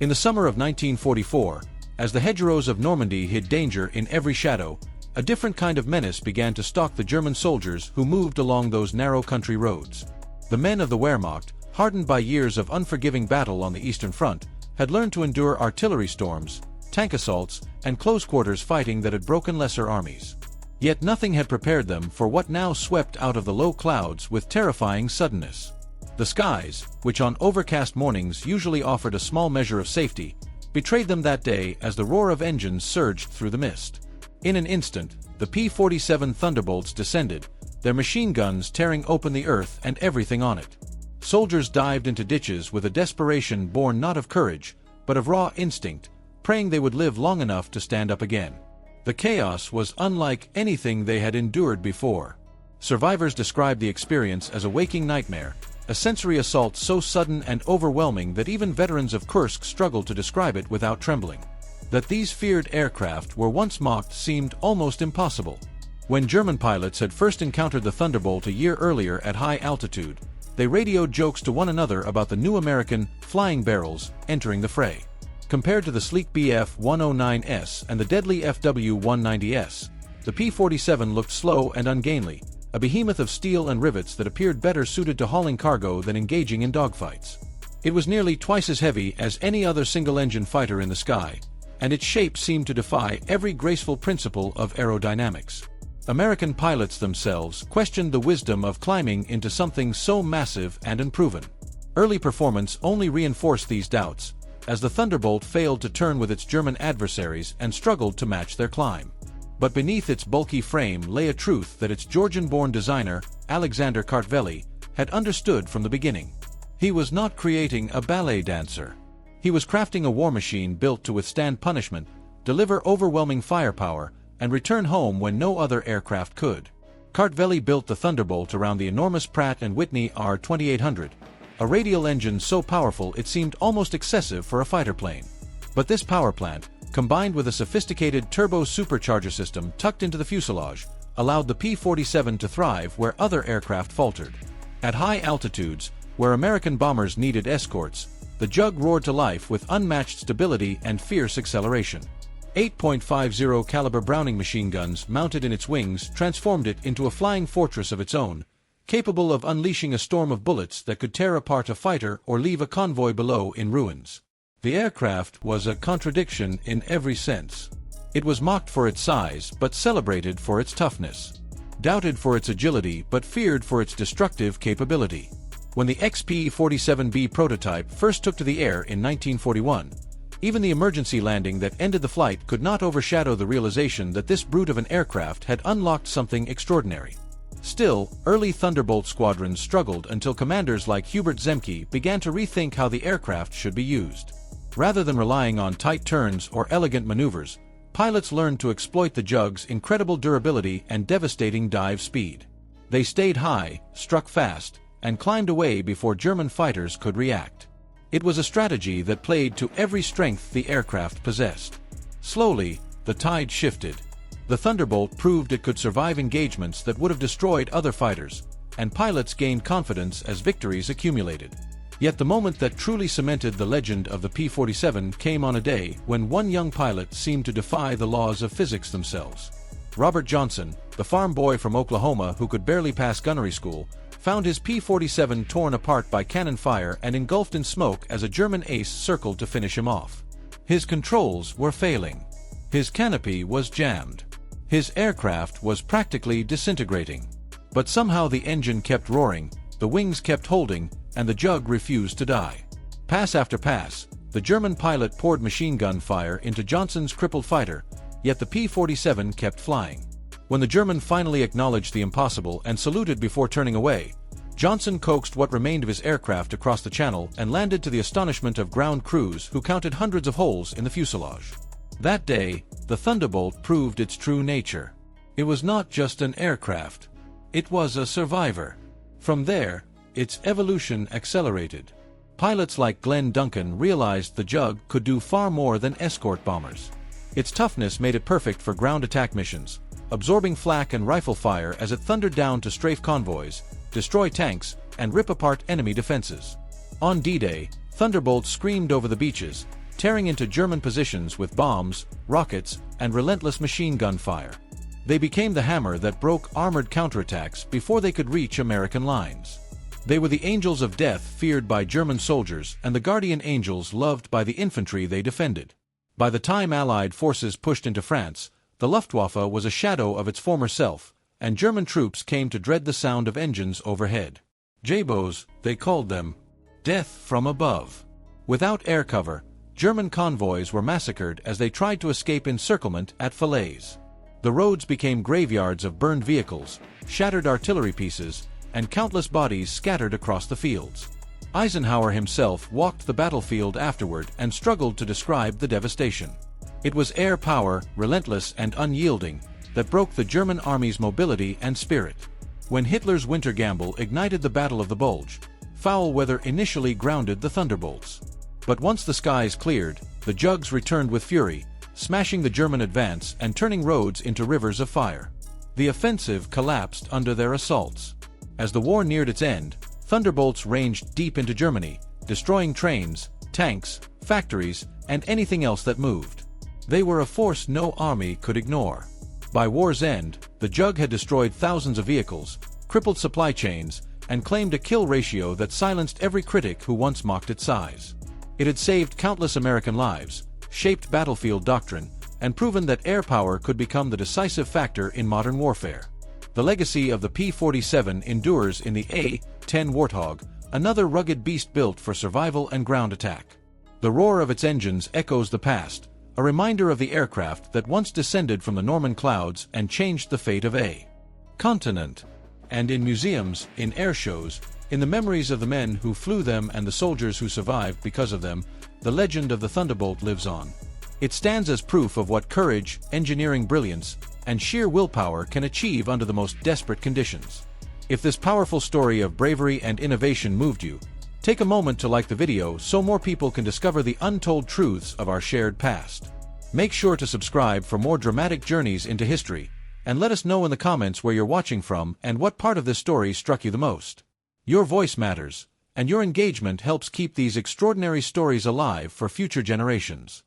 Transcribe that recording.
In the summer of 1944, as the hedgerows of Normandy hid danger in every shadow, a different kind of menace began to stalk the German soldiers who moved along those narrow country roads. The men of the Wehrmacht, hardened by years of unforgiving battle on the Eastern Front, had learned to endure artillery storms, tank assaults, and close-quarters fighting that had broken lesser armies. Yet nothing had prepared them for what now swept out of the low clouds with terrifying suddenness. The skies, which on overcast mornings usually offered a small measure of safety, betrayed them that day as the roar of engines surged through the mist. In an instant, the P-47 Thunderbolts descended, their machine guns tearing open the earth and everything on it. Soldiers dived into ditches with a desperation born not of courage, but of raw instinct, praying they would live long enough to stand up again. The chaos was unlike anything they had endured before. Survivors described the experience as a waking nightmare, a sensory assault so sudden and overwhelming that even veterans of Kursk struggled to describe it without trembling. That these feared aircraft were once mocked seemed almost impossible. When German pilots had first encountered the Thunderbolt a year earlier at high altitude, they radioed jokes to one another about the new American flying barrels entering the fray. Compared to the sleek Bf-109S and the deadly FW-190S, the P-47 looked slow and ungainly, a behemoth of steel and rivets that appeared better suited to hauling cargo than engaging in dogfights. It was nearly twice as heavy as any other single-engine fighter in the sky, and its shape seemed to defy every graceful principle of aerodynamics. American pilots themselves questioned the wisdom of climbing into something so massive and unproven. Early performance only reinforced these doubts, as the Thunderbolt failed to turn with its German adversaries and struggled to match their climb. But beneath its bulky frame lay a truth that its Georgian-born designer, Alexander Kartveli, had understood from the beginning. He was not creating a ballet dancer. He was crafting a war machine built to withstand punishment, deliver overwhelming firepower, and return home when no other aircraft could. Kartveli built the Thunderbolt around the enormous Pratt & Whitney R-2800, a radial engine so powerful it seemed almost excessive for a fighter plane. But this power plant, combined with a sophisticated turbo supercharger system tucked into the fuselage, allowed the P-47 to thrive where other aircraft faltered. At high altitudes, where American bombers needed escorts, the Jug roared to life with unmatched stability and fierce acceleration. 8.50 caliber Browning machine guns mounted in its wings transformed it into a flying fortress of its own, capable of unleashing a storm of bullets that could tear apart a fighter or leave a convoy below in ruins. The aircraft was a contradiction in every sense. It was mocked for its size but celebrated for its toughness, doubted for its agility but feared for its destructive capability. When the XP-47B prototype first took to the air in 1941, even the emergency landing that ended the flight could not overshadow the realization that this brute of an aircraft had unlocked something extraordinary. Still, early Thunderbolt squadrons struggled until commanders like Hubert Zemke began to rethink how the aircraft should be used. Rather than relying on tight turns or elegant maneuvers, pilots learned to exploit the Jug's incredible durability and devastating dive speed. They stayed high, struck fast, and climbed away before German fighters could react. It was a strategy that played to every strength the aircraft possessed. Slowly, the tide shifted. The Thunderbolt proved it could survive engagements that would have destroyed other fighters, and pilots gained confidence as victories accumulated. Yet the moment that truly cemented the legend of the P-47 came on a day when one young pilot seemed to defy the laws of physics themselves. Robert Johnson, the farm boy from Oklahoma who could barely pass gunnery school, found his P-47 torn apart by cannon fire and engulfed in smoke as a German ace circled to finish him off. His controls were failing. His canopy was jammed. His aircraft was practically disintegrating. But somehow the engine kept roaring, the wings kept holding, and the Jug refused to die. Pass after pass, the German pilot poured machine gun fire into Johnson's crippled fighter, yet the P-47 kept flying. When the German finally acknowledged the impossible and saluted before turning away, Johnson coaxed what remained of his aircraft across the channel and landed to the astonishment of ground crews who counted hundreds of holes in the fuselage. That day, the Thunderbolt proved its true nature. It was not just an aircraft. It was a survivor. From there, its evolution accelerated. Pilots like Glenn Duncan realized the Jug could do far more than escort bombers. Its toughness made it perfect for ground attack missions, absorbing flak and rifle fire as it thundered down to strafe convoys, destroy tanks, and rip apart enemy defenses. On D-Day, Thunderbolt screamed over the beaches, tearing into German positions with bombs, rockets, and relentless machine gun fire. They became the hammer that broke armored counterattacks before they could reach American lines. They were the angels of death feared by German soldiers and the guardian angels loved by the infantry they defended. By the time Allied forces pushed into France, the Luftwaffe was a shadow of its former self, and German troops came to dread the sound of engines overhead. J-bows, they called them. Death from above. Without air cover, German convoys were massacred as they tried to escape encirclement at Falaise. The roads became graveyards of burned vehicles, shattered artillery pieces, and countless bodies scattered across the fields. Eisenhower himself walked the battlefield afterward and struggled to describe the devastation. It was air power, relentless and unyielding, that broke the German army's mobility and spirit. When Hitler's winter gamble ignited the Battle of the Bulge, foul weather initially grounded the Thunderbolts. But once the skies cleared, the jugs returned with fury, smashing the German advance and turning roads into rivers of fire. The offensive collapsed under their assaults. As the war neared its end, Thunderbolts ranged deep into Germany, destroying trains, tanks, factories, and anything else that moved. They were a force no army could ignore. By war's end, the Jug had destroyed thousands of vehicles, crippled supply chains, and claimed a kill ratio that silenced every critic who once mocked its size. It had saved countless American lives, shaped battlefield doctrine, and proven that air power could become the decisive factor in modern warfare. The legacy of the P-47 endures in the A-10 Warthog, another rugged beast built for survival and ground attack. The roar of its engines echoes the past, a reminder of the aircraft that once descended from the Norman clouds and changed the fate of a continent. And in museums, in air shows, in the memories of the men who flew them and the soldiers who survived because of them, the legend of the Thunderbolt lives on. It stands as proof of what courage, engineering brilliance, and sheer willpower can achieve under the most desperate conditions. If this powerful story of bravery and innovation moved you, take a moment to like the video so more people can discover the untold truths of our shared past. Make sure to subscribe for more dramatic journeys into history, and let us know in the comments where you're watching from and what part of this story struck you the most. Your voice matters, and your engagement helps keep these extraordinary stories alive for future generations.